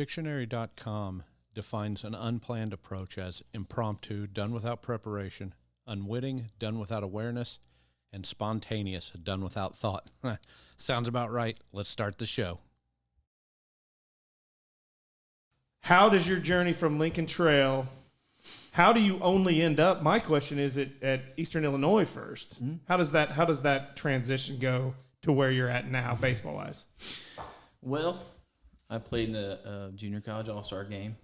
Dictionary.com defines an unplanned approach as impromptu, done without preparation, unwitting, done without awareness, and spontaneous, done without thought. Sounds about right. Let's start the show. How does your journey from Lincoln Trail, how do you only end up, my question is, at Eastern Illinois first? Mm-hmm. How does that transition go to where you're at now, baseball-wise? Well, I played in the junior college all-star game,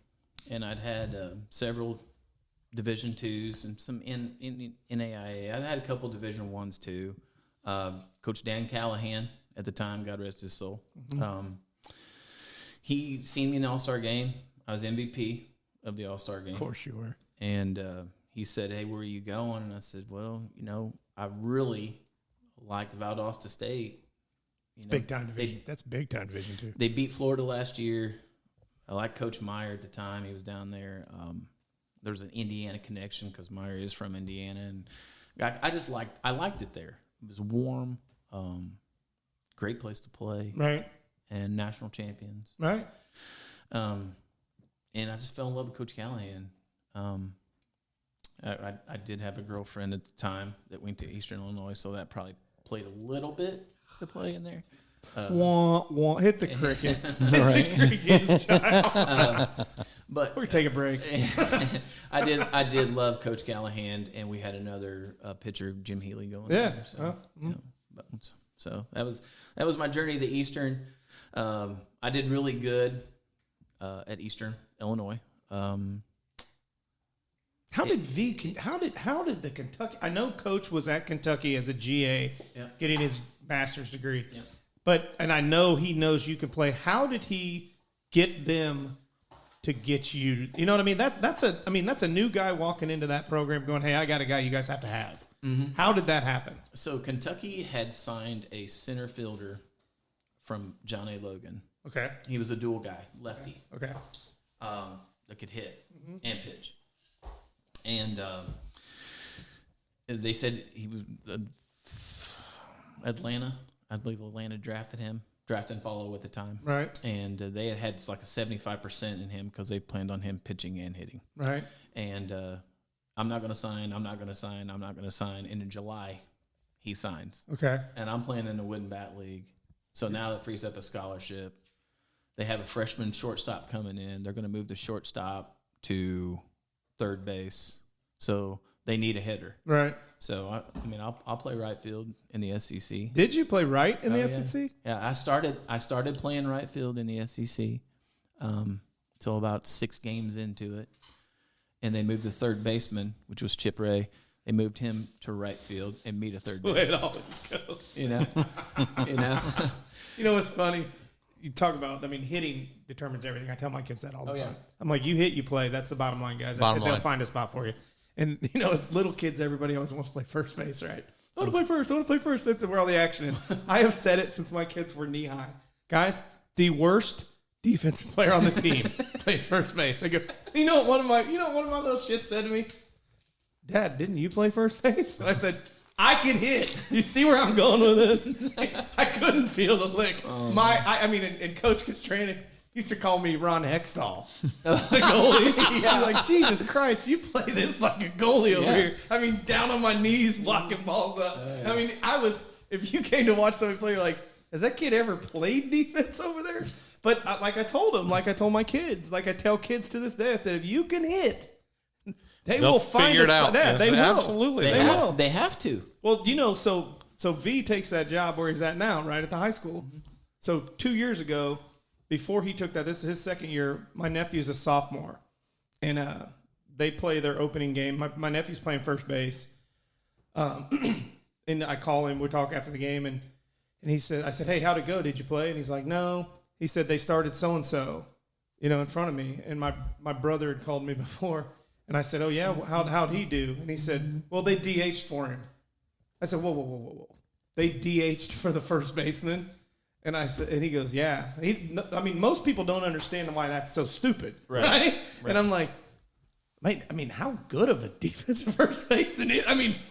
and I'd had several Division IIs and some in NAIA. I'd had a couple Division I's too. Coach Dan Callahan at the time, God rest his soul. Mm-hmm. He seen me in the all-star game. I was MVP of the all-star game. Of course you were. And he said, "Hey, where are you going?" And I said, "Well, I really like Valdosta State. Big time division. That's big time division too. They beat Florida last year. I like Coach Meyer at the time. He was down there. There was an Indiana connection because Meyer is from Indiana, and I liked it there. It was warm, great place to play, right? And national champions, right? And I just fell in love with Coach Callahan. I did have a girlfriend at the time that went to Eastern Illinois, so that probably played a little bit to play in there. Hit the crickets. Hit the crickets, child. But we're taking a break. I did love Coach Callahan, and we had another pitcher, Jim Healy, going there. So that was my journey to Eastern. I did really good at Eastern Illinois. How did the Kentucky? I know Coach was at Kentucky as a GA, getting his master's degree. Yeah. And I know he knows you can play. How did he get them to get you? You know what I mean? That's a new guy walking into that program going, "Hey, I got a guy you guys have to have." Mm-hmm. How did that happen? So Kentucky had signed a center fielder from John A. Logan. Okay. He was a dual guy, lefty. Okay. That could hit and pitch. And they said he was Atlanta. I believe Atlanta drafted him, draft and follow at the time. Right. And they had like a 75% in him because they planned on him pitching and hitting. Right. And I'm not going to sign. And in July, he signs. Okay. And I'm playing in the Wooden Bat League. So now that frees up a scholarship. They have a freshman shortstop coming in. They're going to move the shortstop to third base. So they need a hitter. Right. So, I'll play right field in the SEC. Did you play right in the SEC? Yeah, I started playing right field in the SEC until about 6 games into it. And they moved the third baseman, which was Chip Ray. They moved him to right field and me to third base. It always goes. You know? You know what's funny? You talk about, hitting determines everything. I tell my kids that all the time. Yeah. I'm like, you hit, you play. That's the bottom line, guys. They'll find a spot for you. And, as little kids, everybody always wants to play first base, right? I want to play first. That's where all the action is. I have said it since my kids were knee-high. Guys, the worst defensive player on the team plays first base. I go, one of my little shits said to me, "Dad, didn't you play first base?" And I said, "I can hit." You see where I'm going with this? I couldn't feel the lick. And Coach Castranik used to call me Ron Hextall, the goalie. He's like, "Jesus Christ, you play this like a goalie over here." Down on my knees, blocking balls up. If you came to watch somebody play, you're like, has that kid ever played defense over there? But like I told him, like I told my kids, like I tell kids to this day, I said, if you can hit, they'll find it out. Yeah, they will. Absolutely. They will. They have to. Well, so V takes that job where he's at now, right, at the high school. Mm-hmm. So 2 years ago, before he took that, this is his second year, my nephew's a sophomore. And they play their opening game. My nephew's playing first base. And I call him, we talk after the game, and I said, "Hey, how'd it go? Did you play?" And he's like, "No." He said, "They started so-and-so, in front of me." And my brother had called me before. And I said, "Oh, yeah, how'd he do?" And he said, "Well, they DH'd for him." I said, whoa. They DH'd for the first baseman? And he goes, "Yeah." Most people don't understand why that's so stupid, right? And I'm like, how good of a defensive first baseman is?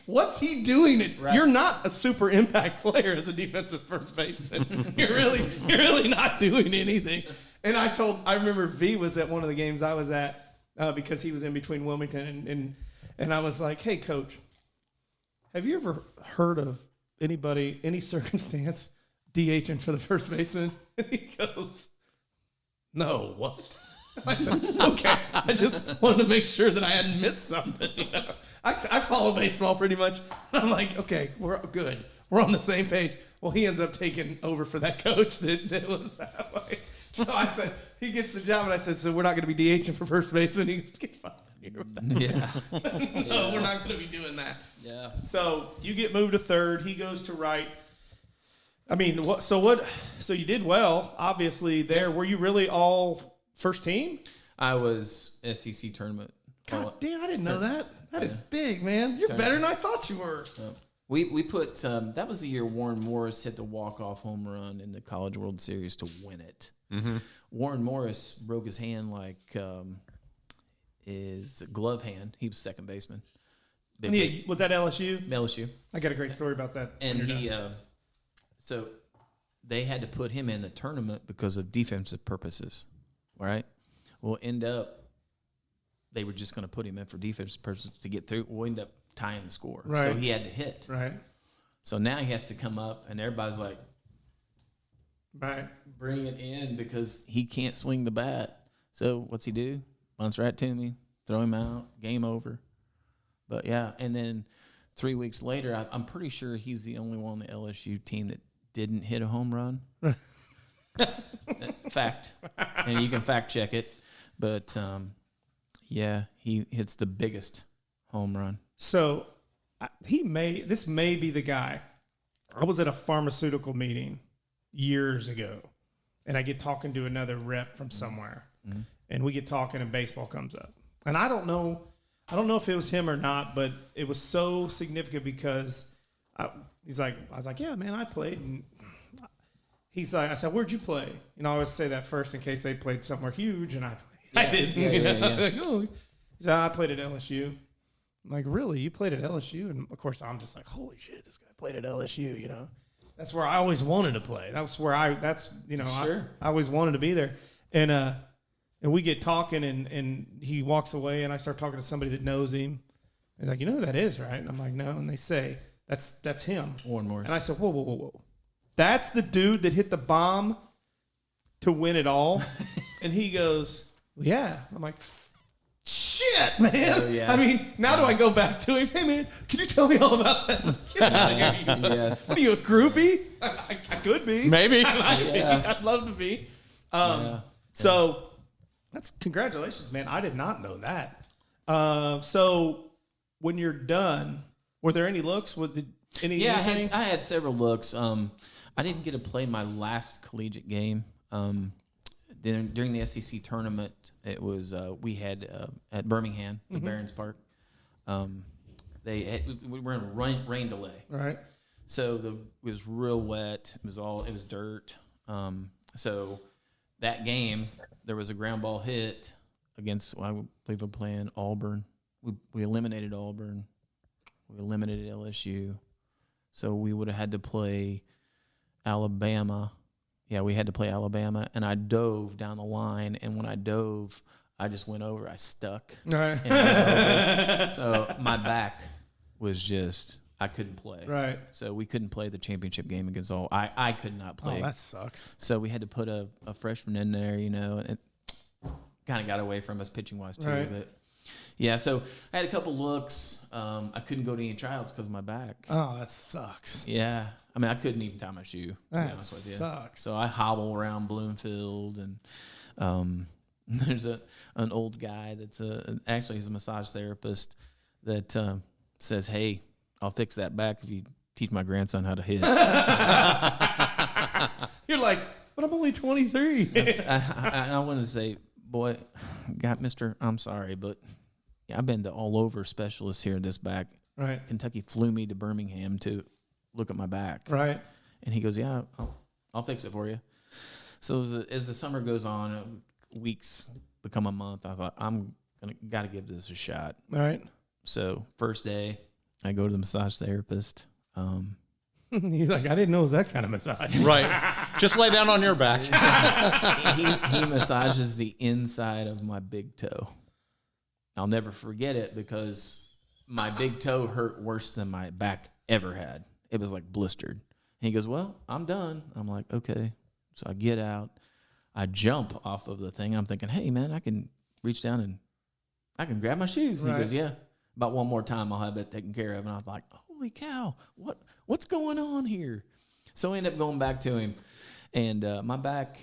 What's he doing? You're not a super impact player as a defensive first baseman. You're really not doing anything. And I remember V was at one of the games I was at because he was in between Wilmington and I was like, hey, coach, have you ever heard of anybody, any circumstance DHing for the first baseman? And he goes, no, what? I said, okay. I just wanted to make sure that I hadn't missed something. You know? I follow baseball pretty much. I'm like, okay, we're good. We're on the same page. Well, he ends up taking over for that coach that was that way. So I said, he gets the job, and I said, so we're not going to be DHing for first baseman? He goes, get out of here with that. Yeah. No, we're not going to be doing that. Yeah. So you get moved to third. He goes to right. I mean, so you did well, obviously, there. Were you really all first team? I was SEC tournament. God damn, I didn't know that. That is big, man. You're better than I thought you were. We put that was the year Warren Morris hit the walk-off home run in the College World Series to win it. Mm-hmm. Warren Morris broke his hand like his glove hand. He was second baseman. Was that LSU? LSU. I got a great story about that. And he so they had to put him in the tournament because of defensive purposes, right? Well, they were just going to put him in for defensive purposes to get through. We'll end up tying the score. Right. So he had to hit. Right. So now he has to come up, and everybody's like, right, bring it in because he can't swing the bat. So what's he do? Bunts right to me, throw him out, game over. But, yeah, and then 3 weeks later, I'm pretty sure he's the only one on the LSU team that didn't hit a home run. Fact. And you can fact check it. But, yeah, he hits the biggest home run. So this may be the guy. I was at a pharmaceutical meeting years ago, and I get talking to another rep from somewhere, and we get talking, and baseball comes up. And I don't know if it was him or not, but it was so significant because I was like, yeah, man, I played. And he's like, I said, where'd you play? You know, I always say that first in case they played somewhere huge, and I didn't. Yeah. Like, oh. He said, I played at LSU. I'm like, really? You played at LSU? And of course, I'm just like, holy shit, this guy played at LSU. You know, that's where I always wanted to play. That's where I always wanted to be there. And we get talking, and he walks away, and I start talking to somebody that knows him. They're like, you know who that is, right? And I'm like, no. And they say, that's him. Warren Morris. And I said, whoa. That's the dude that hit the bomb to win it all? And he goes, well, yeah. I'm like, shit, man. Oh, yeah. I mean, now do I go back to him? Hey, man, can you tell me all about that? Get out of here. Yes. What are you, a groupie? I could be. Maybe. I'd love to be. So that's congratulations, man. I did not know that. So when you're done, were there any looks? Anything? I had several looks. I didn't get to play my last collegiate game. During the SEC tournament, it was we had at Birmingham, the Barons Park. We were in a rain delay, right? So it was real wet. It was dirt. So that game, there was a ground ball hit against, I believe we're playing Auburn. We eliminated Auburn. We eliminated LSU. So we would have had to play Alabama. Yeah, we had to play Alabama, and I dove down the line, and when I dove, I just went over. I stuck. Right. So my back was just, I couldn't play. Right. So we couldn't play the championship game against all. I could not play. Oh, that sucks. So we had to put a freshman in there, you know, and it kind of got away from us pitching-wise too. Right. But, yeah, so I had a couple looks. I couldn't go to any tryouts because of my back. Oh, that sucks. Yeah. I mean, I couldn't even tie my shoe, to be honest with you. Sucks. So I hobble around Bloomfield, and there's an old guy that's actually he's a massage therapist that says, hey, I'll fix that back if you teach my grandson how to hit. You're like, but I'm only 23. I want to say, boy, I'm sorry, but yeah, I've been to all over specialists here in this back. Right. Kentucky flew me to Birmingham to look at my back. Right. And he goes, yeah, I'll fix it for you. So as the summer goes on, weeks become a month, I thought, got to give this a shot. All right. So first day, I go to the massage therapist. He's like, I didn't know it was that kind of massage. Right. Just lay down on your back. he massages the inside of my big toe. I'll never forget it because my big toe hurt worse than my back ever had. It was like blistered. And he goes, well, I'm done. I'm like, okay. So I get out. I jump off of the thing. I'm thinking, hey, man, I can reach down and I can grab my shoes. And he goes, yeah. About one more time, I'll have it taken care of. And I was like, holy cow, what's going on here? So I ended up going back to him. And my back,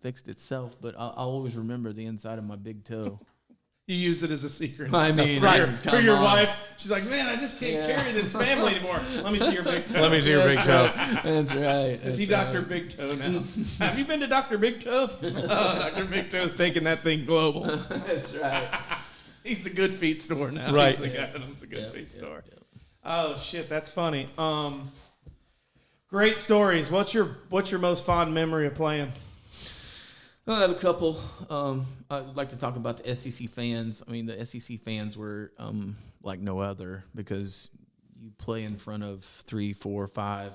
fixed itself. But I'll always remember the inside of my big toe. You use it as a secret. I mean, for your wife. She's like, man, I just can't carry this family anymore. Let me see your big toe. Let me see your big toe. That's right. Is he Dr. Big Toe now? Have you been to Dr. Big Toe? Oh, Dr. Big Toe's taking that thing global. That's right. He's the good feet store now. Right. He's the guy that owns the good feet store. Oh, shit, that's funny. Great stories. What's your most fond memory of playing? I have a couple. I'd like to talk about the SEC fans. I mean, the SEC fans were like no other because you play in front of 3,000, 4,000,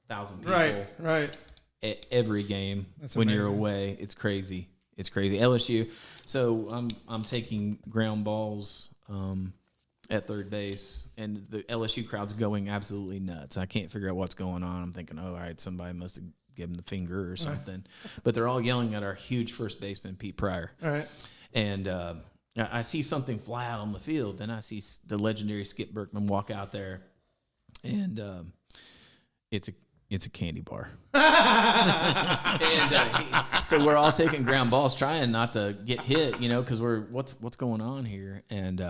5,000 people. Right. At every game. That's when amazing. You're away. It's crazy. LSU. So I'm taking ground balls at third base, and the LSU crowd's going absolutely nuts. I can't figure out what's going on. I'm thinking, all right, somebody must have give him the finger or something. But they're all yelling at our huge first baseman, Pete Pryor. All right. And I see something fly out on the field, and I see the legendary Skip Berkman walk out there, and it's a candy bar. And so we're all taking ground balls, trying not to get hit, because we're what's going on here? And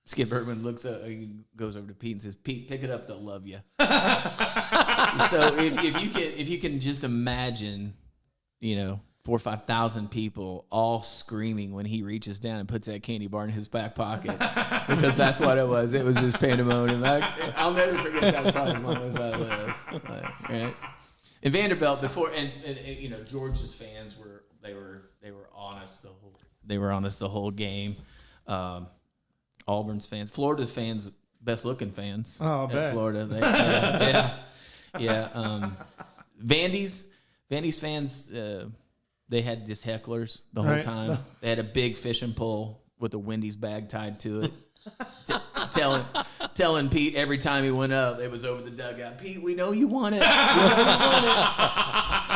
Skip Berkman looks up, he goes over to Pete and says, "Pete, pick it up. They'll love you." So if you can just imagine, 4,000 or 5,000 people all screaming when he reaches down and puts that candy bar in his back pocket, because that's what it was. It was just pandemonium. I'll never forget that probably as long as I live. Right? And Vanderbilt before, and Georgia's fans were honest the whole game. Auburn's fans, Florida's fans, best looking fans. Oh, I bet. Florida, yeah. Vandy's fans, they had just hecklers the whole time. They had a big fishing pole with a Wendy's bag tied to it, telling Pete every time he went up, it was over the dugout. Pete, we know you want it.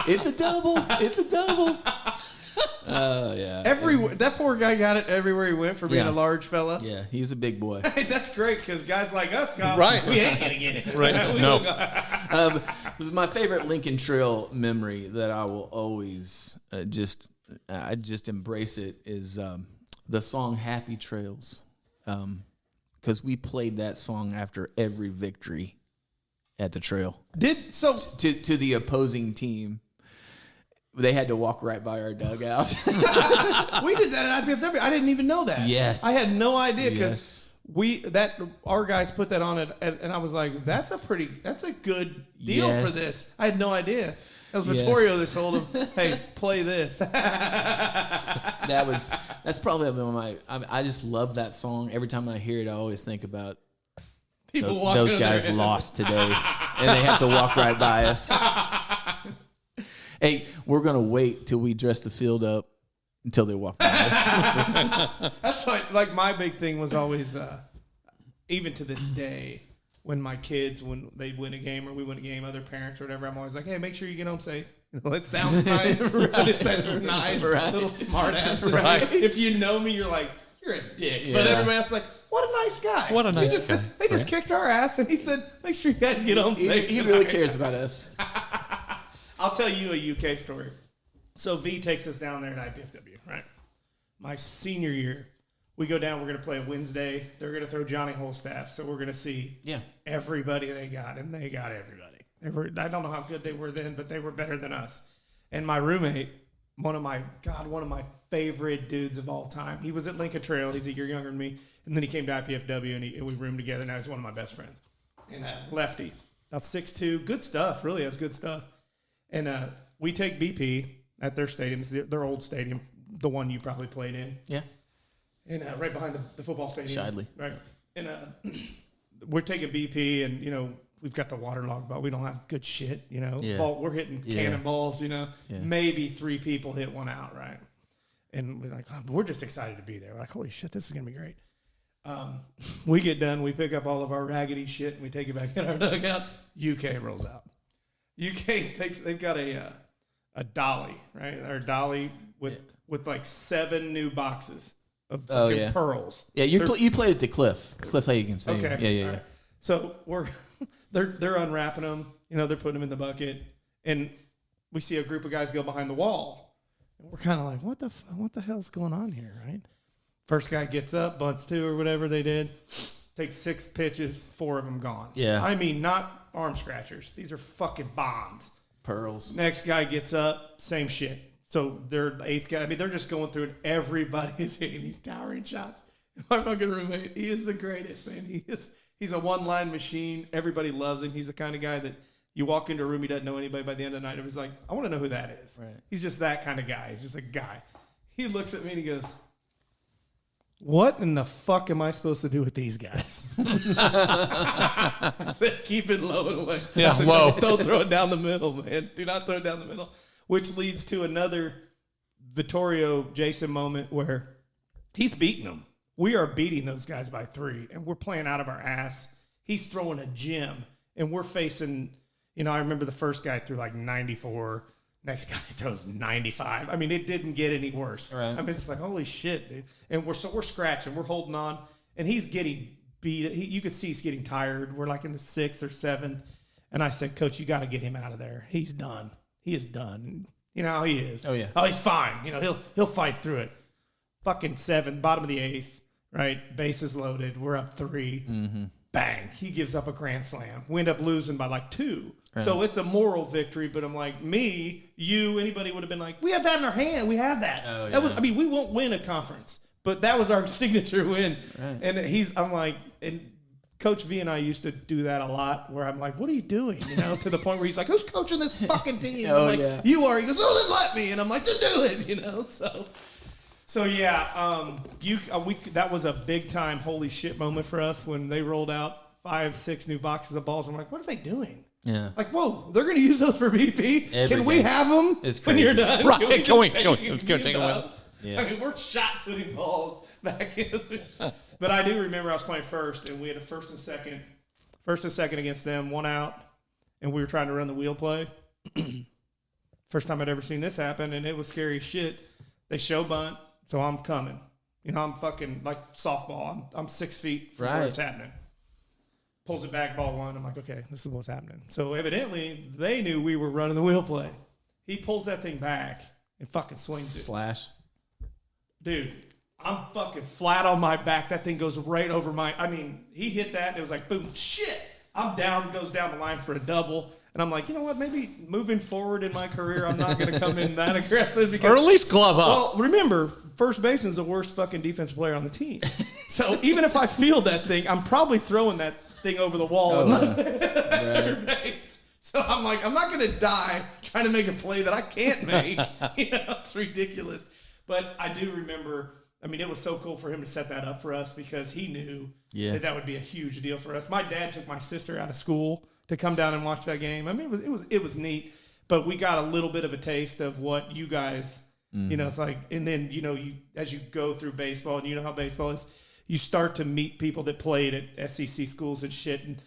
It's a double. Oh yeah. That poor guy got it everywhere he went for being a large fella. Yeah, he's a big boy. Hey, that's great because guys like us, Kyle, we ain't gonna get it. Right? No. It was my favorite Lincoln Trail memory that I will always just embrace it is the song "Happy Trails," because we played that song after every victory at the trail. To the opposing team. They had to walk right by our dugout. We did that at IPFW. I didn't even know that. Yes. I had no idea because our guys put that on it, and I was like, that's a good deal for this. I had no idea. It was Vittorio that told him, hey, play this. That's probably one of my, I just love that song. Every time I hear it, I always think about those guys lost today, and they have to walk right by us. Hey, we're going to wait till we dress the field up until they walk by us. That's like my big thing was always, even to this day, when my kids, when they win a game or we win a game, other parents or whatever, I'm always like, hey, make sure you get home safe. It sounds nice, but it's that snide little smart ass. Right. If you know me, you're like, you're a dick. Yeah. But everybody else is like, what a nice guy. What a nice guy. They just kicked our ass, and he said, make sure you guys get home safe. He really cares about us. I'll tell you a UK story. So V takes us down there at IPFW, right? My senior year, we go down. We're going to play a Wednesday. They're going to throw Johnny Holstaff, so we're going to see everybody they got, and they got everybody. I don't know how good they were then, but they were better than us. And my roommate, one of my favorite dudes of all time. He was at Lincoln Trail. He's a year younger than me, and then he came to IPFW, and we roomed together. Now he's one of my best friends. And lefty, about 6'2", good stuff. Really has good stuff. And we take BP at their stadium, their old stadium, the one you probably played in. Yeah. And right behind the football stadium. Shidley. Right. And we're taking BP, and, we've got the waterlogged ball. We don't have good shit, you know. Yeah. We're hitting cannonballs, you know. Yeah. Maybe 3 people hit one out, right? And we're like, we're just excited to be there. We're like, holy shit, this is gonna be great. We get done, we pick up all of our raggedy shit, and we take it back in our dugout. UK rolls out. They've got a dolly, right? Or dolly with like 7 new boxes of fucking pearls. Yeah, you played it to Cliff Hagen. So okay. Yeah. Right. So they're unwrapping them. You know, they're putting them in the bucket, and we see a group of guys go behind the wall, and we're kind of like, what the hell's going on here, right? First guy gets up, bunts 2 or whatever they did, takes 6 pitches, 4 of them gone. Yeah. I mean, not arm scratchers. These are fucking bombs. Pearls. Next guy gets up, same shit. So they're the 8th guy. I mean, they're just going through it. Everybody is hitting these towering shots. My fucking roommate, he is the greatest, man. He's a one-line machine. Everybody loves him. He's the kind of guy that you walk into a room, he doesn't know anybody. By the end of the night, it was like, I want to know who that is. Right. He's just that kind of guy. He's just a guy. He looks at me and he goes, what in the fuck am I supposed to do with these guys? I said, keep it low and away. Yeah, said, low. Don't throw it down the middle, man. Do not throw it down the middle. Which leads to another Vittorio Jason moment where he's beating them. We are beating those guys by 3, and we're playing out of our ass. He's throwing a gem, and we're facing, you know, I remember the first guy threw like 94. Next guy throws 95. I mean, it didn't get any worse. Right. I mean, it's like, holy shit, dude. And we're scratching. We're holding on, and he's getting beat. You could see he's getting tired. We're like in the 6th or 7th. And I said, Coach, you got to get him out of there. He's done. He is done. You know how he is. Oh, yeah. Oh, he's fine. You know, he'll fight through it. Fucking 7, bottom of the 8th, right? Bases loaded. We're up 3. Mm-hmm. Bang. He gives up a grand slam. We end up losing by like 2. Right. So it's a moral victory, but I'm like, anybody would have been like, we had that in our hand. We had that. Oh, yeah. That was, I mean, we won't win a conference, but that was our signature win. Right. And I'm like, and Coach V and I used to do that a lot where I'm like, what are you doing? You know, to the point where he's like, who's coaching this fucking team? Oh, I'm like, yeah. you are. He goes, oh, then let me. And I'm like, to do it, you know? So yeah, that was a big time holy shit moment for us when they rolled out 5, 6 new boxes of balls. I'm like, what are they doing? Yeah. Like, whoa, they're going to use those for BP? Every Can we game. have them It's when you're crazy. done? Right. Can we just take take them them? with? Yeah. I mean, we're shot putting balls back in. But I do remember I was playing first, and we had a first and second against them, 1 out, and we were trying to run the wheel play. First time I'd ever seen this happen, and it was scary as shit. They show bunt, so I'm coming. You know, I'm fucking like softball. I'm 6 feet from where it's happening. Pulls it back, ball 1. I'm like, okay, this is what's happening. So evidently, they knew we were running the wheel play. He pulls that thing back and fucking swings it. Slash. Dude, I'm fucking flat on my back. That thing goes right over he hit that, and it was like, boom, shit. I'm down, goes down the line for a double. And I'm like, you know what? Maybe moving forward in my career, I'm not going to come in that aggressive. Because, Or at least glove up. well, remember, first baseman is the worst fucking defensive player on the team. So even if I field that thing, I'm probably throwing that thing over the wall at third base. So I'm like, I'm not going to die trying to make a play that I can't make. You know, it's ridiculous. But I do remember, I mean, it was so cool for him to set that up for us because he knew that would be a huge deal for us. My dad took my sister out of school to come down and watch that game. I mean, it was neat, but we got a little bit of a taste of what you guys, you know, it's like, and then, you know, as you go through baseball and you know how baseball is, you start to meet people that played at SEC schools and shit. And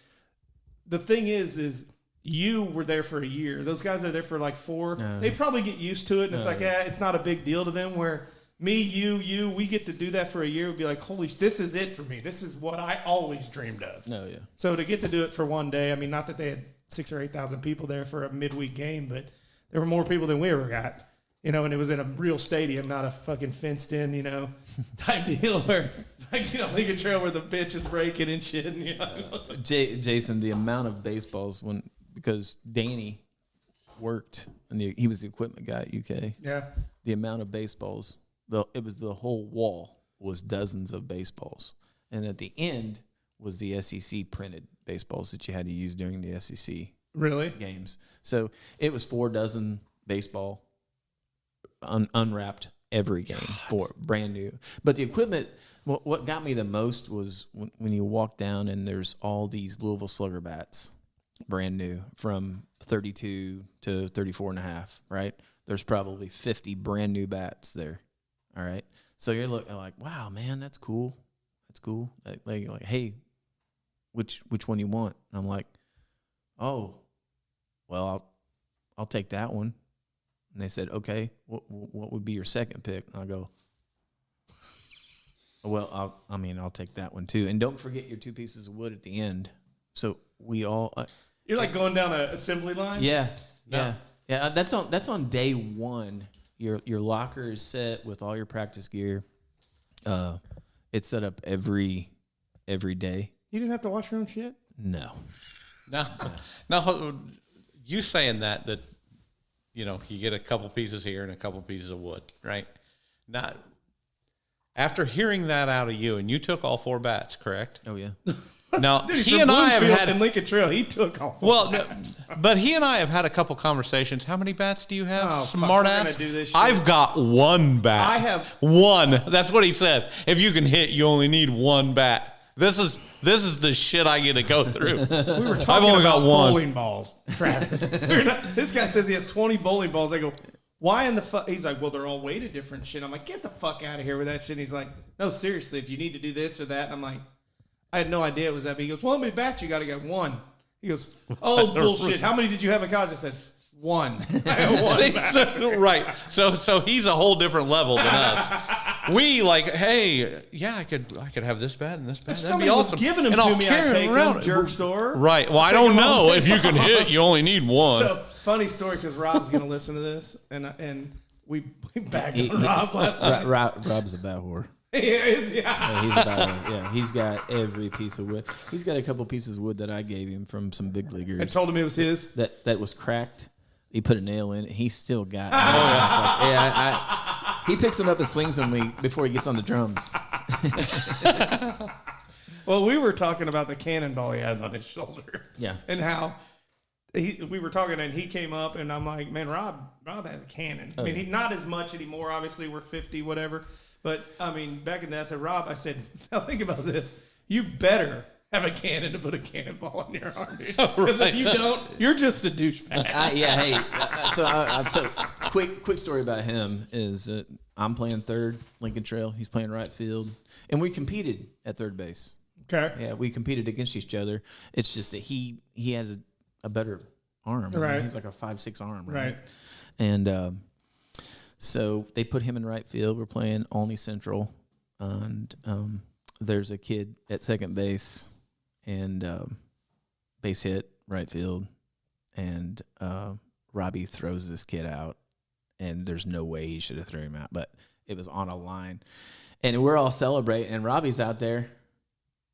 the thing is you were there for a year. Those guys are there for like 4. They probably get used to it. And it's like, it's not a big deal to them, where me, you, we get to do that for a year. We'd be like, holy, this is it for me. This is what I always dreamed of. No, yeah. So to get to do it for one day, I mean, not that they had 6,000 or 8,000 people there for a midweek game, but there were more people than we ever got, you know, and it was in a real stadium, not a fucking fenced in, you know, type deal where, like, you know, Lincoln Trail where the bitch is breaking and shit. And, you know. Jason, the amount of baseballs because Danny worked, and he was the equipment guy at UK. Yeah. The amount of baseballs, it was the whole wall was dozens of baseballs. And at the end was the SEC printed baseballs that you had to use during the SEC Really? games. So it was 4 dozen baseball unwrapped every game for brand new. But the equipment, what got me the most was when you walk down and there's all these Louisville Slugger bats brand new, from 32 to 34 and a half, right? There's probably 50 brand new bats there, all right? So you're looking like, wow, man, that's cool. That's cool. Like, hey, which one you want? And I'm like, oh, well, I'll take that one. And they said, okay, what would be your second pick? And I go, well, I'll take that one too. And don't forget your 2 pieces of wood at the end. So we all... You're like going down an assembly line? Yeah. That's on day one. Your locker is set with all your practice gear. It's set up every day. You didn't have to wash your own shit? No. Now, you saying that you get a couple pieces here and a couple pieces of wood, right? Not after hearing that out of you, and you took all 4 bats, correct? Oh yeah. Now Dude, he and I have had in Lincoln Trail. He took all 4. Well, but he and I have had a couple conversations. How many bats do you have? Smart ass. I've got 1 bat. I have 1. That's what he says. If you can hit, you only need 1 bat. This is the shit I get to go through. We were talking I've only about got 1 bowling balls, Travis. This guy says he has 20 bowling balls. I go, why in the fuck? He's like, well, they're all weighted different shit. I'm like, get the fuck out of here with that shit. And he's like, no, seriously, if you need to do this or that. And I'm like, I had no idea it was that big. He goes, well, how many bats you got to get? 1. He goes, oh, bullshit. How many did you have in college? I said, 1. I have 1 bat. Right. So he's a whole different level than us. We like, hey, yeah, I could have this bat and this bat. If That'd be somebody awesome. was giving them and to I'll me, carry I'd take around. them. Jerk store. Right. Well, I don't know. If you can hit, you only need 1. So, funny story, because Rob's going to listen to this, and we bagged on Rob last night. Rob's a bat whore. He is, Yeah, he's a bat whore. Yeah, he's got every piece of wood. He's got a couple pieces of wood that I gave him from some big leaguers. I told him it was his. That was cracked. He put a nail in it. He still got it. He picks them up and swings them before he gets on the drums. Well, we were talking about the cannonball he has on his shoulder. Yeah. And how we were talking, and he came up, and I'm like, man, Rob has a cannon. I mean, he not as much anymore. Obviously, we're 50, whatever. But, I mean, back in that, I said, Rob, I said, now think about this. You better have a cannon to put a cannonball on your arm. Because if you don't, you're just a douchebag. I'll tell quick story about him is that I'm playing third, Lincoln Trail. He's playing right field. And we competed at third base. Okay. Yeah, we competed against each other. It's just that he has a better arm. Right. I mean, he's like a 5'6" arm. Right. And so they put him in right field. We're playing Olney Central. And there's a kid at second base. And base hit, right field. And Robbie throws this kid out. And there's no way he should have thrown him out. But it was on a line. And we're all celebrating. And Robbie's out there.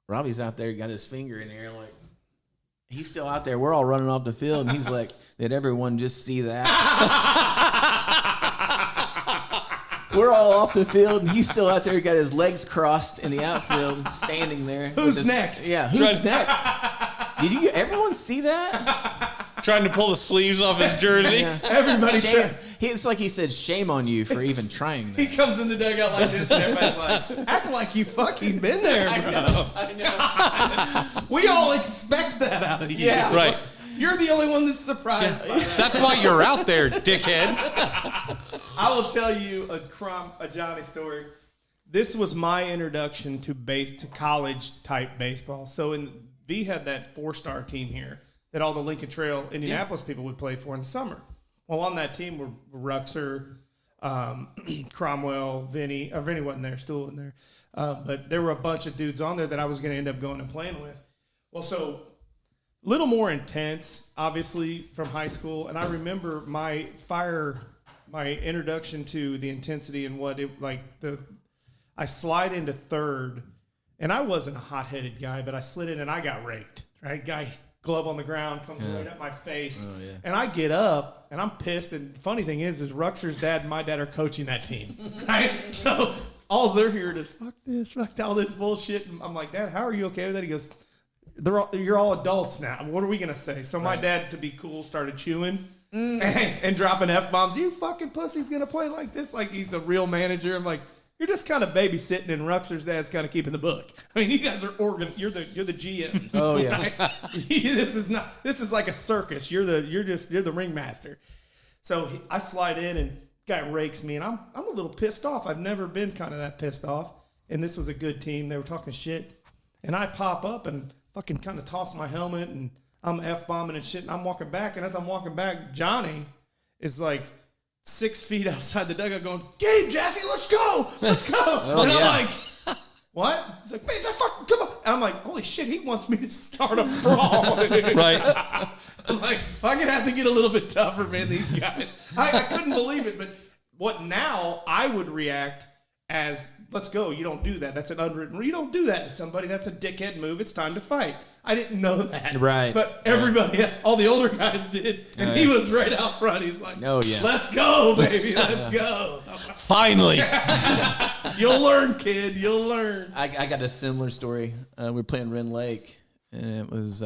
Got his finger in the air like, he's still out there. We're all running off the field. And he's like, did everyone just see that? We're all off the field, and he's still out there. He got his legs crossed in the outfield, standing there. Who's next? Yeah, who's next? Did everyone see that? Trying to pull the sleeves off his jersey. Yeah. Everybody it's like he said, shame on you for even trying that. He comes in the dugout like this, and everybody's like, act like you fucking been there, bro. I know. We all expect that out of you. Yeah. Right. You're the only one that's surprised by that. That's why you're out there, dickhead. I will tell you a Johnny story. This was my introduction to college type baseball. So V had that 4-star team here that all the Lincoln Trail, Indianapolis people would play for in the summer. Well, on that team were Ruxer, Cromwell, Vinny. Vinny wasn't there, Stool wasn't there. But there were a bunch of dudes on there that I was going to end up going and playing with. Well, so a little more intense, obviously, from high school. And I remember my introduction to the intensity and I slide into third. And I wasn't a hot-headed guy, but I slid in and I got raked, right? Guy, glove on the ground, comes right up my face. Oh, yeah. And I get up, and I'm pissed. And the funny thing is Ruxer's dad and my dad are coaching that team, right? So all they're hearing is, fuck this, fuck all this bullshit. And I'm like, Dad, how are you okay with that? He goes, you're all adults now. What are we going to say? So my dad, to be cool, started chewing and dropping F-bombs. You fucking pussy's going to play like this like he's a real manager. I'm like, You're just kind of babysitting, and Ruxer's dad's kind of keeping the book. I mean, you guys are you're the GMs. Oh yeah. Right? This is like a circus. You're the ringmaster. So I slide in, and guy rakes me, and I'm a little pissed off. I've never been kind of that pissed off. And this was a good team. They were talking shit, and I pop up and fucking kind of toss my helmet, and I'm F-bombing and shit, and I'm walking back, and as I'm walking back, Johnny is like 6 feet outside the dugout going, "Get him, Jaffe, let's go! Oh, and I'm yeah. like, what? He's like, "Man, that fucking, come on." And I'm like, holy shit, he wants me to start a brawl. Right. I'm like, I'm going to have to get a little bit tougher, man, these guys. I couldn't believe it, but what now I would react as, let's go, you don't do that. That's an unwritten rule. You don't do that to somebody. That's a dickhead move. It's time to fight. I didn't know that. Right. But everybody, all the older guys did. And he was right out front. He's like, oh, yeah. Let's go, baby. Let's go. Finally. You'll learn, kid. You'll learn. I got a similar story. We were playing Rake, and it was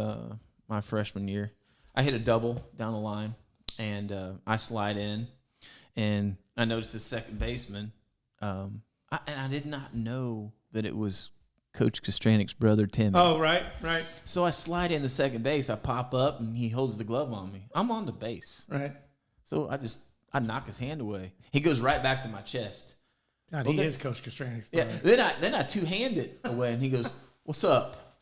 my freshman year. I hit a double down the line, and I slide in, and I noticed the second baseman. And I did not know that it was Coach Kostranik's brother, Timmy. Oh, right. So I slide into second base. I pop up, and he holds the glove on me. I'm on the base. Right. So I knock his hand away. He goes right back to my chest. God, he is Coach Kostranik's Yeah. brother. Then I two-hand it away, and he goes, "What's up?"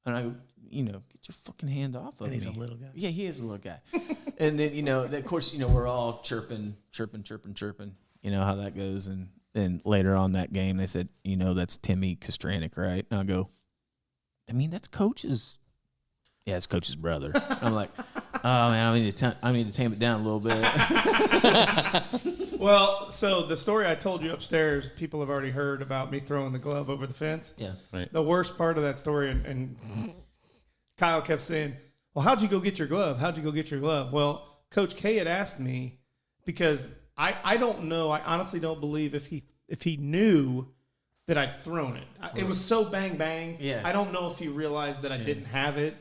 And I go, get your fucking hand off of me. And he's a little guy. Yeah, he is a little guy. And then, of course, we're all chirping. You know how that goes. And then later on that game, they said, that's Timmy Kostranik, right? And I go, that's Coach's. Yeah, it's Coach's brother. I'm like, oh, man, I need to tame it down a little bit. Well, so the story I told you upstairs, people have already heard about me throwing the glove over the fence. Yeah. Right. The worst part of that story, and Kyle kept saying, well, how'd you go get your glove? Well, Coach K had asked me, because I don't know. I honestly don't believe if he knew that I'd thrown it. It was so bang bang. Yeah. I don't know if he realized that I didn't have it.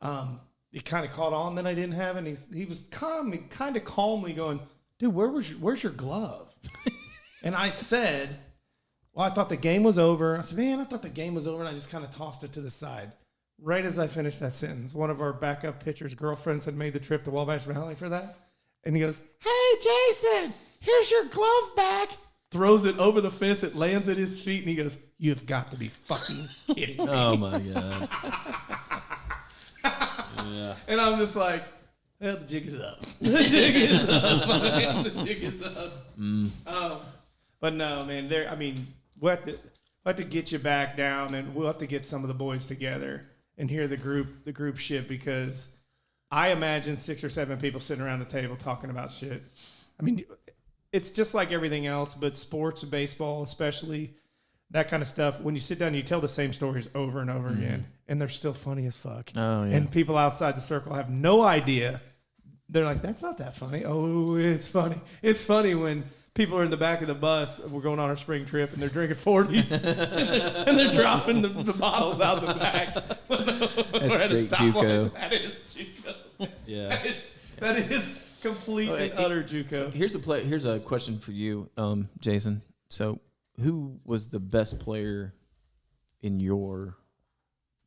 Yeah. He kind of caught on that I didn't have it. And he was kind of calmly going, "Dude, where's your glove?" And I said, "Well, I thought the game was over." I said, "Man, I thought the game was over," and I just kind of tossed it to the side. Right as I finished that sentence, one of our backup pitchers' girlfriends had made the trip to Wabash Valley for that. And he goes, "Hey, Jason, here's your glove back." Throws it over the fence. It lands at his feet. And he goes, "You've got to be fucking kidding me." Oh, my God. Yeah. And I'm just like, well, the jig is up. The jig is up. The jig is up. But no, man, we'll have to get you back down, and we'll have to get some of the boys together and hear the group shit, because I imagine 6 or 7 people sitting around the table talking about shit. I mean, it's just like everything else, but sports, baseball especially, that kind of stuff, when you sit down and you tell the same stories over and over again, and they're still funny as fuck. Oh, yeah. And people outside the circle have no idea. They're like, "That's not that funny." Oh, it's funny. It's funny when people are in the back of the bus. We're going on our spring trip, and they're drinking 40s, and they're dropping the bottles out the back. That's straight JUCO. That is JUCO. Yeah. That is complete and utter JUCO. So here's a question for you, Jason. So, who was the best player in your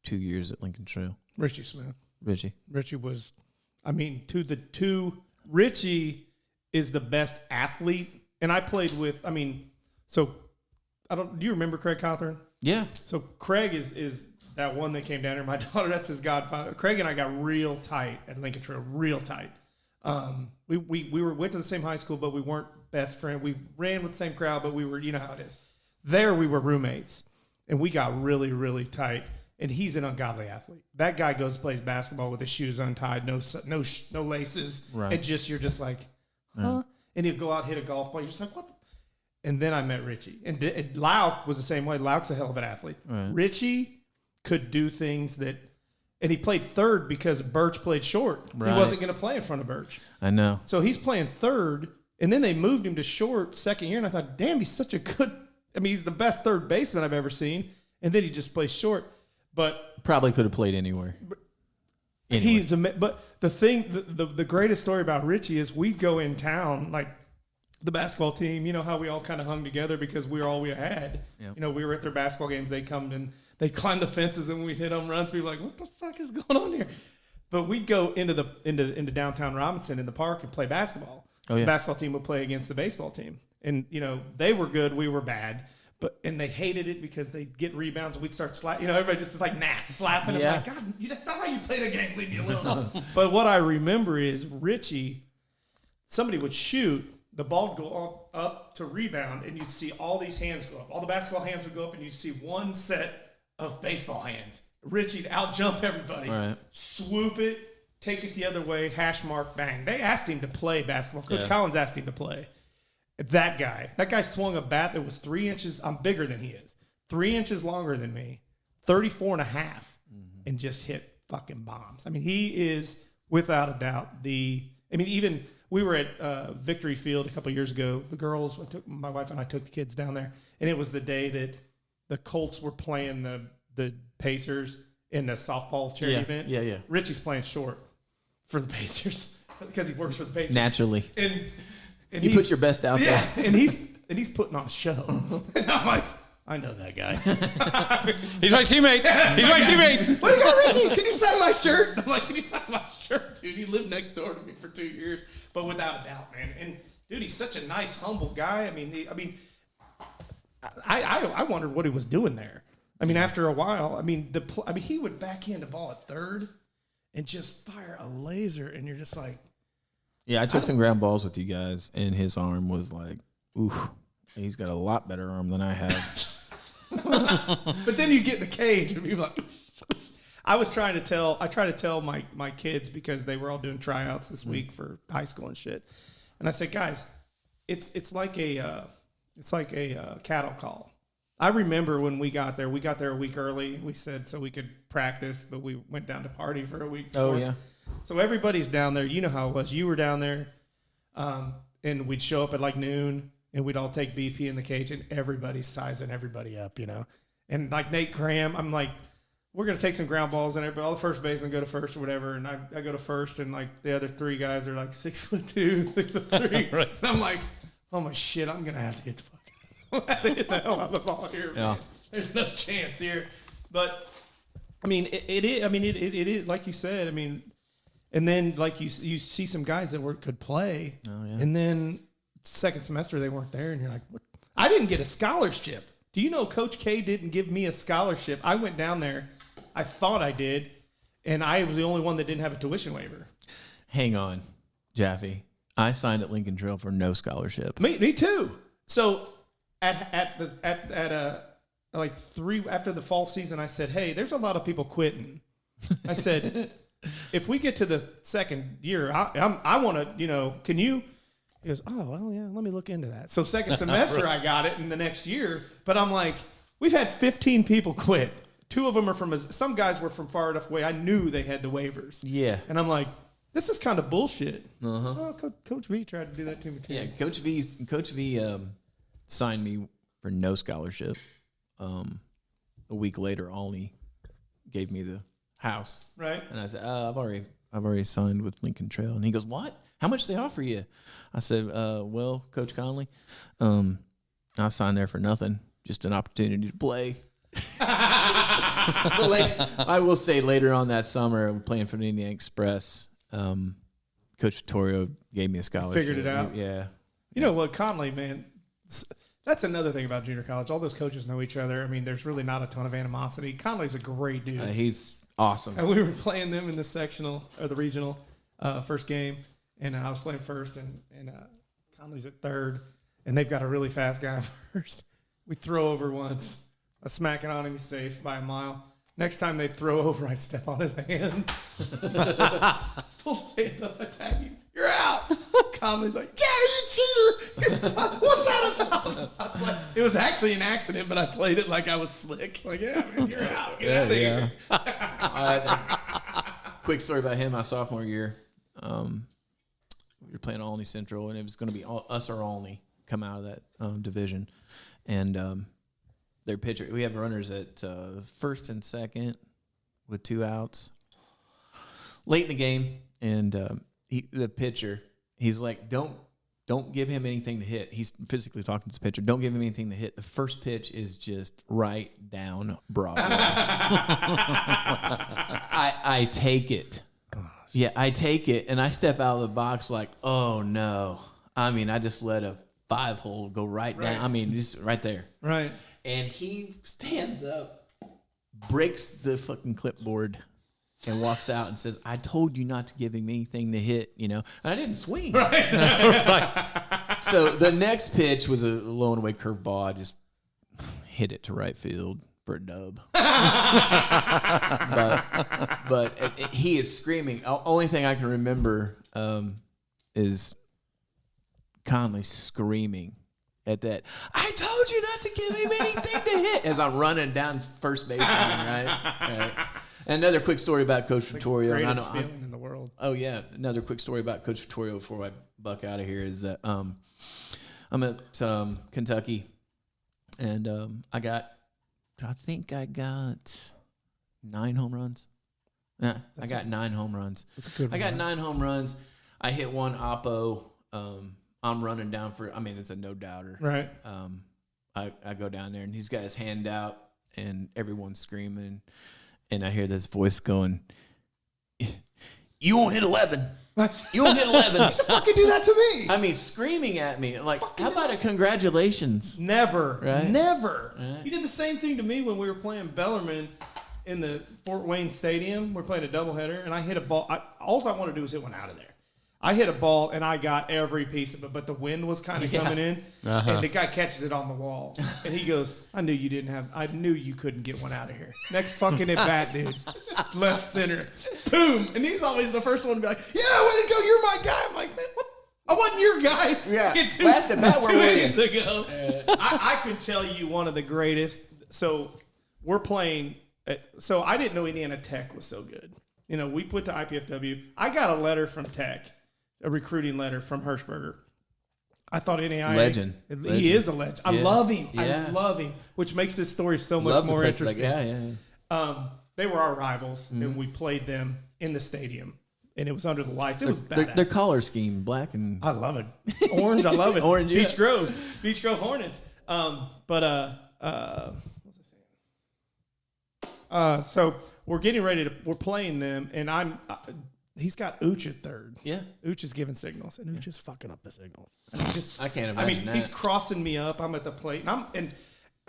2 years at Lincoln Trail? Richie Smith. Richie was, Richie is the best athlete. And I played with, do you remember Craig Cawthorn? Yeah. So Craig is that one that came down here. My daughter, that's his godfather. Craig and I got real tight at Lincoln Trail, real tight. We went to the same high school, but we weren't best friends. We ran with the same crowd, but we were, you know how it is. There we were roommates, and we got really, really tight. And he's an ungodly athlete. That guy goes plays basketball with his shoes untied, no laces, right. and you're just like, huh? Right. And he'll go out and hit a golf ball. You're just like, what? And then I met Richie, and Lauk was the same way. Lauk's a hell of an athlete. Right. Richie could do things that. And he played third because Birch played short. Right. He wasn't going to play in front of Birch. I know. So he's playing third, and then they moved him to short second year, and I thought, damn, he's such a good – he's the best third baseman I've ever seen, and then he just plays short. But probably could have played anywhere. But the thing – the greatest story about Richie is we'd go in town, like the basketball team, you know how we all kind of hung together because we were all we had. Yep. You know, we were at their basketball games. They'd come and they'd climb the fences and we'd hit home runs. We'd be like, what the fuck is going on here? But we'd go into downtown Robinson in the park and play basketball. Oh, yeah. The basketball team would play against the baseball team. And, you know, they were good. We were bad. And they hated it because they'd get rebounds and we'd start slapping. You know, everybody just is like gnats slapping. Yeah. I'm like, God, that's not how you play the game. Leave me alone. But what I remember is Richie, somebody would shoot, the ball would go up to rebound, and you'd see all these hands go up. All the basketball hands would go up, and you'd see one set of baseball hands. Richie'd out-jump everybody, right. Swoop it, take it the other way, hash mark, bang. They asked him to play basketball. Coach Collins asked him to play. That guy swung a bat that was 3 inches. I'm bigger than he is. 3 inches longer than me, 34 and a half, and just hit fucking bombs. I mean, he is, without a doubt, even we were at Victory Field a couple of years ago. The girls, my wife and I took the kids down there, and it was the day that the Colts were playing the Pacers in the softball charity event. Yeah. Richie's playing short for the Pacers because he works for the Pacers. Naturally. And you put your best out there. And he's putting on a show. And I'm like, I know that guy. He's my teammate. He's my teammate. What do you got, Richie? Can you sign my shirt? I'm like, can you sign my shirt, dude? He lived next door to me for 2 years. But without a doubt, man. And dude, he's such a nice, humble guy. I wondered what he was doing there. I mean, after a while, he would backhand the ball at third and just fire a laser, and you're just like. Yeah, I took some ground balls with you guys, and his arm was like, oof. He's got a lot better arm than I have. But then you get in the cage and be like, I try to tell my kids because they were all doing tryouts this week for high school and shit. And I said, guys, it's like a cattle call. I remember when we got there a week early. We said so we could practice, but we went down to party for a week. Oh, yeah. So everybody's down there. You know how it was. You were down there, and we'd show up at like noon, and we'd all take BP in the cage, and everybody's sizing everybody up, you know. And like Nate Graham, I'm like, we're going to take some ground balls, and all the first basemen go to first or whatever, and I go to first, and like the other three guys are like 6'2", 6'3". Right. And I'm like, oh my shit, I'm going to have to hit the hell out of the ball here. Yeah. Man. There's no chance here. But, I mean, it is, like you said, I mean, and then, like, you see some guys that could play, and then second semester they weren't there, and you're like, what? I didn't get a scholarship. Do you know Coach K didn't give me a scholarship? I went down there. I thought I did, and I was the only one that didn't have a tuition waiver. Hang on, Jaffe. I signed at Lincoln Trail for no scholarship. Me too. So after the fall season, I said, hey, there's a lot of people quitting. I said, if we get to the second year, I want to, you know, can you? He goes, oh, well, yeah, let me look into that. So second semester, I got it in the next year. But I'm like, we've had 15 people quit. 2 of them are some guys were from far enough away. I knew they had the waivers. Yeah. And I'm like, this is kind of bullshit. Oh, Coach V tried to do that to me too. Yeah, Coach V signed me for no scholarship. A week later, Olney gave me the house. Right. And I said, I've already signed with Lincoln Trail. And he goes, what? How much they offer you? I said, well, Coach Conley, I signed there for nothing, just an opportunity to play. But I will say later on that summer, playing for the Indiana Express, Coach Vittorio gave me a scholarship. Figured it out? Yeah. You know what, Conley, man, that's another thing about junior college. All those coaches know each other. I mean, there's really not a ton of animosity. Conley's a great dude. He's awesome. And we were playing them in the sectional or the regional first game. And I was playing first, and Conley's at third, and they've got a really fast guy first. We throw over once. I smack it on him, he's safe by a mile. Next time they throw over, I step on his hand. Pulls his hand up, attack him. You're out. Conley's like, Jack, you cheater. What's that about? I was like, it was actually an accident, but I played it like I was slick. Like, yeah, man, you're out. Get out of here. Quick story about him, my sophomore year. We were playing Olney Central, and it was going to be us or Olney come out of that division. And their pitcher, we have runners at first and second with 2 outs. Late in the game, and the pitcher, he's like, don't don't give him anything to hit. He's physically talking to the pitcher. Don't give him anything to hit. The first pitch is just right down Broadway. I take it. Yeah, I take it, and I step out of the box like, oh, no. I mean, I just let a 5-hole go right down. I mean, just right there. Right. And he stands up, breaks the fucking clipboard, and walks out and says, I told you not to give him anything to hit, And I didn't swing. Right. Right. So the next pitch was a low and away curveball. I just hit it to right field for a dub. but he is screaming. Only thing I can remember is Conley screaming at that, I told you not to give him anything to hit, as I'm running down first base line, right? Another quick story about Coach Vittorio. Greatest feeling in the world. Oh, yeah. Another quick story about Coach Vittorio before I buck out of here is that I'm at Kentucky, and I think I got 9 home runs. Yeah, I got 9 home runs. That's a good one. I got 9 home runs. I hit one oppo. I'm running down it's a no-doubter. Right. I go down there, and he's got his hand out, and everyone's screaming. And I hear this voice going, you won't hit 11. You won't hit 11. You used to fucking do that to me. I mean, screaming at me. Like, fucking how about a congratulations? Never. Right? Never. Right. He did the same thing to me when we were playing Bellarmine in the Fort Wayne Stadium. We're playing a doubleheader, and I hit a ball. All I wanted to do was hit one out of there. I hit a ball, and I got every piece of it, but the wind was kind of coming in, and the guy catches it on the wall, and he goes, I knew you couldn't get one out of here. Next fucking at bat, dude. Left center. Boom. And he's always the first one to be like, yeah, way to go, you're my guy. I'm like, man, what? I wasn't your guy. Yeah. Last at bat, where were you? Ago. I could tell you one of the greatest. So we're playing. So I didn't know Indiana Tech was so good. We went to IPFW. I got a letter from Tech. A recruiting letter from Hirschberger. I thought NAIA. Legend. He is a legend. I love him. Yeah. I love him, which makes this story so much more interesting. Yeah. They were our rivals, and we played them in the stadium, and it was under the lights. It was badass. Their color scheme, black and... I love it. Orange, I love it. Orange, Beach Grove Hornets. What was I saying? So we're getting ready we're playing them, and he's got Ooch at third. Yeah. Ooch is giving signals, and Ooch is fucking up the signals. And I can't imagine that. He's crossing me up. I'm at the plate. And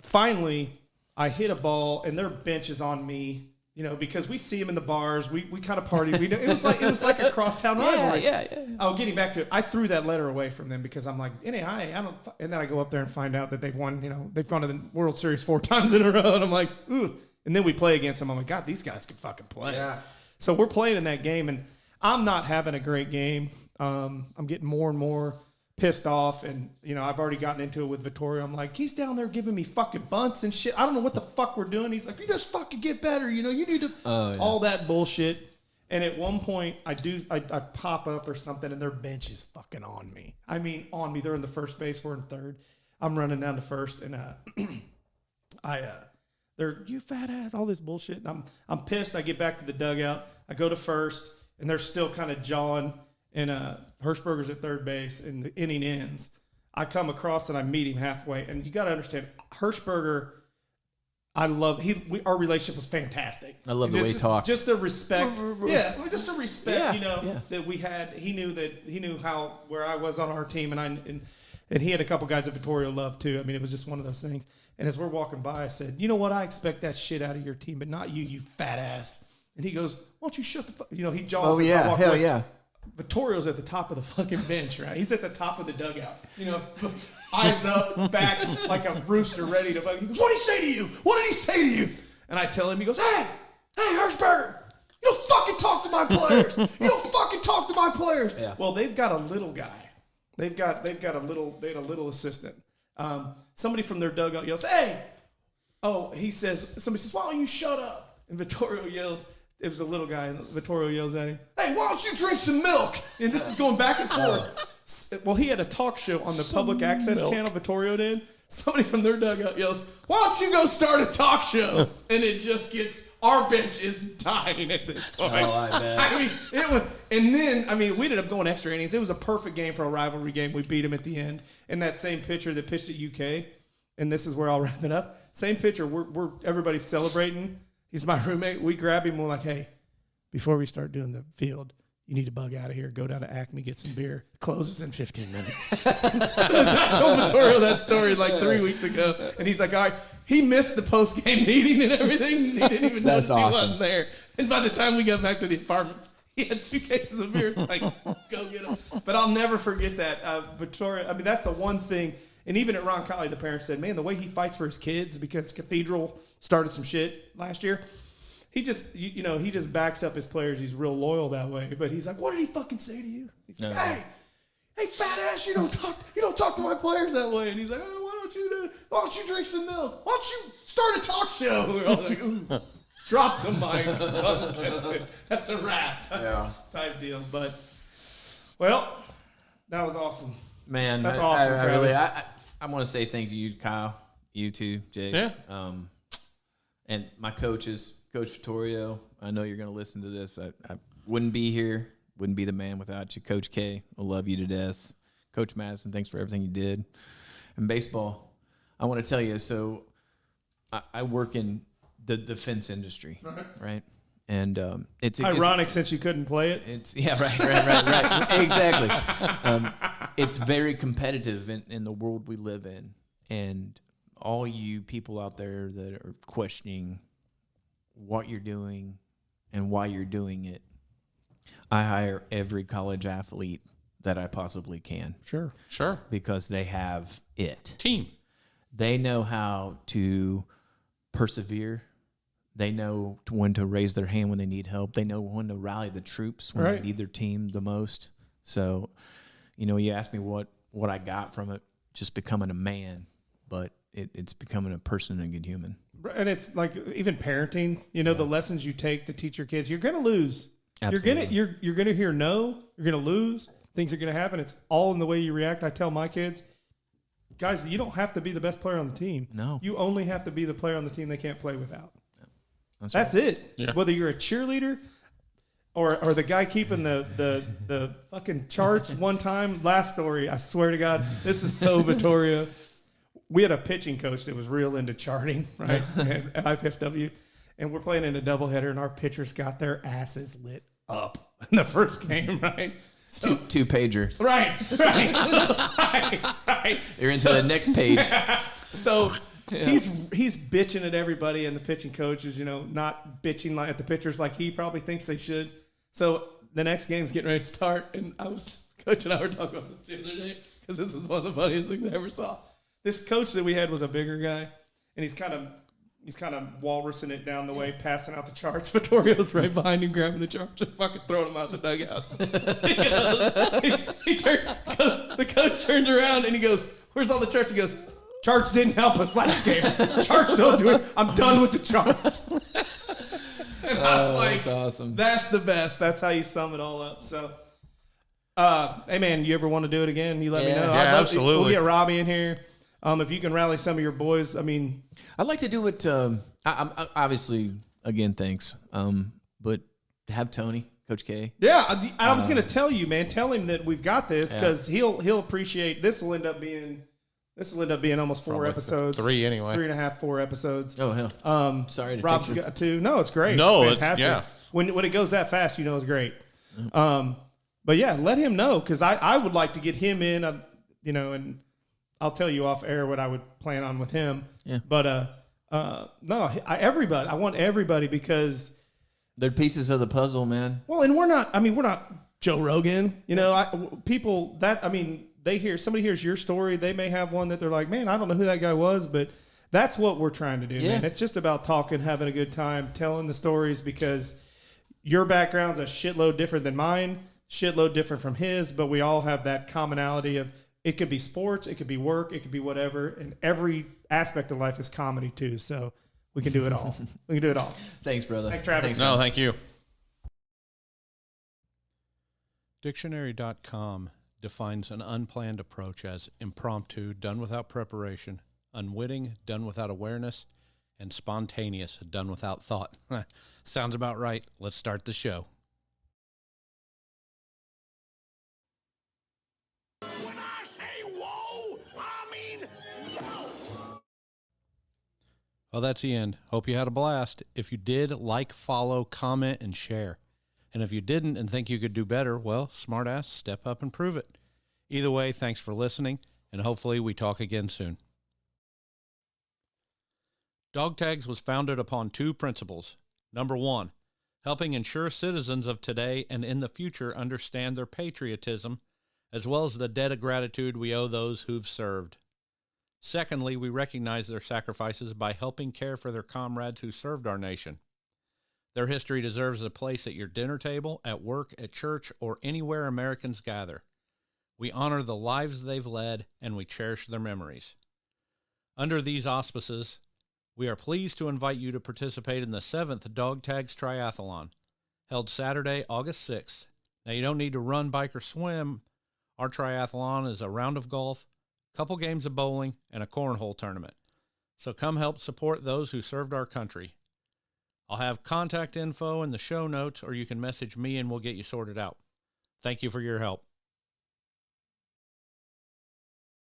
finally, I hit a ball, and their bench is on me, because we see him in the bars. We kind of party. It was like a crosstown rivalry. Yeah. Oh, getting back to it, I threw that letter away from them because I'm like, NAIA, and then I go up there and find out that they've won, they've gone to the World Series 4 times in a row, and I'm like, ooh. And then we play against them. I'm like, God, these guys can fucking play. Yeah. So we're playing in that game, and I'm not having a great game. I'm getting more and more pissed off, and I've already gotten into it with Vittorio. I'm like, he's down there giving me fucking bunts and shit. I don't know what the fuck we're doing. He's like, you just fucking get better. You need to all that bullshit. And at one point, I pop up or something, and their bench is fucking on me. I mean, on me. They're in the first base. We're in third. I'm running down to first, and they're, you fat ass, all this bullshit. And I'm pissed. I get back to the dugout. I go to first, and they're still kind of jawing. And Hirschberger's at third base, and the inning ends. I come across and I meet him halfway. And you got to understand, Hirschberger, I love. Our relationship was fantastic. I love the way he talked. Just a respect, just a respect. That we had. He knew where I was on our team, and he had a couple guys that Vittorio loved too. I mean, it was just one of those things. And as we're walking by, I said, you know what? I expect that shit out of your team, but not you, you fat ass. And he goes, why don't you shut the fuck? He jaws. Oh yeah, hell yeah. Vittorio's at the top of the fucking bench, right? He's at the top of the dugout. Eyes up, back like a rooster ready to fuck. He goes, what did he say to you? What did he say to you? And I tell him, he goes, hey, Hirschberger, you don't fucking talk to my players. You don't fucking talk to my players. Yeah. Well, they've got a little guy. They had a little assistant. Somebody from their dugout yells, hey. Oh, somebody says, why don't you shut up? And Vittorio yells, it was a little guy, and Vittorio yells at him, hey, why don't you drink some milk? And this is going back and forth. Well, he had a talk show on the public access channel, Vittorio did. Somebody from their dugout yells, why don't you go start a talk show? And it just gets Our bench is dying at this point. Oh, I bet. I mean, it was, and then we ended up going extra innings. It was a perfect game for a rivalry game. We beat him at the end. And that same pitcher that pitched at UK, and this is where I'll wrap it up. Same pitcher. We're everybody's celebrating. He's my roommate. We grab him. We're like, hey, before we start doing the field, you need to bug out of here. Go down to Acme, get some beer. Closes in 15 minutes. I told Vittorio that story like 3 weeks ago. And he's like, all right. He missed the post-game meeting and everything. He didn't even notice he wasn't there. And by the time we got back to the apartments, he had 2 cases of beer. It's like, go get them. But I'll never forget that. Vittorio, I mean, that's the one thing. And even at Roncalli, the parents said, man, the way he fights for his kids, because Cathedral started some shit last year. He just, he just backs up his players. He's real loyal that way. But he's like, what did he fucking say to you? He's like, hey, fat ass, you don't talk to my players that way. And he's like, oh, why don't you drink some milk? Why don't you start a talk show? We're all like, ooh, drop the mic. That's a wrap. Yeah. Type deal. But, well, that was awesome. Man, that's awesome, Travis. I want to say thank you, Kyle, you too, Jake. Yeah. And my coaches, Coach Vittorio, I know you're going to listen to this. I wouldn't be here, wouldn't be the man without you. Coach K, I love you to death. Coach Madison, thanks for everything you did. And baseball, I want to tell you, so I work in the defense industry, right? And it's ironic since you couldn't play it. It's right. Exactly. It's very competitive in the world we live in, and all you people out there that are questioning what you're doing and why you're doing it, I hire every college athlete that I possibly can. Sure. Because they have it. Team. They know how to persevere. They know when to raise their hand when they need help. They know when to rally the troops when they need their team the most. So, you asked me what I got from it, just becoming a man, but it's becoming a person and a good human. And it's like even parenting, the lessons you take to teach your kids, you're going to lose. Absolutely. You're going to hear no, you're going to lose. Things are going to happen. It's all in the way you react. I tell my kids, guys, you don't have to be the best player on the team. No. You only have to be the player on the team they can't play without. That's right. it. Yeah. Whether you're a cheerleader or the guy keeping the fucking charts one time. Last story, I swear to God, this is so Vittorio. We had a pitching coach that was real into charting, right, at IPFW. And we're playing in a doubleheader, and our pitchers got their asses lit up in the first game, right? So, two pager. Right. So, right. You're into the next page. So he's bitching at everybody, and the pitching coach is, not bitching at the pitchers like he probably thinks they should. So the next game's getting ready to start, and Coach and I were talking about this the other day because this is one of the funniest things I ever saw. This coach that we had was a bigger guy, and he's kind of walrusing it down the way, passing out the charts. Vittorio's right behind him, grabbing the charts and fucking throwing them out the dugout. The coach turns around and he goes, "Where's all the charts?" He goes, "Charts didn't help us last game. Charts don't do it. I'm done with the charts." And I was like, that's awesome. That's the best. That's how you sum it all up. So, hey man, you ever want to do it again? You let me know. Yeah, absolutely. We'll get Robbie in here. If you can rally some of your boys, I'd like to do it. I'm obviously, again, thanks. But to have Tony, Coach K. Yeah, I was going to tell you, man. Tell him that we've got this because he'll appreciate. This will end up being almost 4 episodes. 3 anyway. 3.5, 4 episodes. Oh hell. Sorry to Rob's got 2. No, it's great. No, it's fantastic. yeah. When it goes that fast, it's great. But yeah, let him know because I would like to get him in. And I'll tell you off air what I would plan on with him. Yeah. But everybody. I want everybody because they're pieces of the puzzle, man. Well, and we're not Joe Rogan. Somebody hears your story. They may have one that they're like, man, I don't know who that guy was, but that's what we're trying to do, man. It's just about talking, having a good time, telling the stories because your background's a shitload different than mine, shitload different from his, but we all have that commonality of it could be sports, it could be work, it could be whatever, and every aspect of life is comedy too. So we can do it all. We can do it all. Thanks, brother. Thanks, Travis. No, thank you. Dictionary.com defines an unplanned approach as impromptu, done without preparation, unwitting, done without awareness, and spontaneous, done without thought. Sounds about right. Let's start the show. When I say whoa, I mean whoa. Well, that's the end. Hope you had a blast. If you did, like, follow, comment, and share. And if you didn't and think you could do better, well, smartass, step up and prove it. Either way, thanks for listening, and hopefully we talk again soon. Dog Tags was founded upon two principles. Number one, helping ensure citizens of today and in the future understand their patriotism, as well as the debt of gratitude we owe those who've served. Secondly, we recognize their sacrifices by helping care for their comrades who served our nation. Their history deserves a place at your dinner table, at work, at church, or anywhere Americans gather. We honor the lives they've led, and we cherish their memories. Under these auspices, we are pleased to invite you to participate in the 7th Dog Tags Triathlon, held Saturday, August 6th. Now, you don't need to run, bike, or swim. Our triathlon is a round of golf, a couple games of bowling, and a cornhole tournament. So come help support those who served our country. I'll have contact info in the show notes, or you can message me and we'll get you sorted out. Thank you for your help.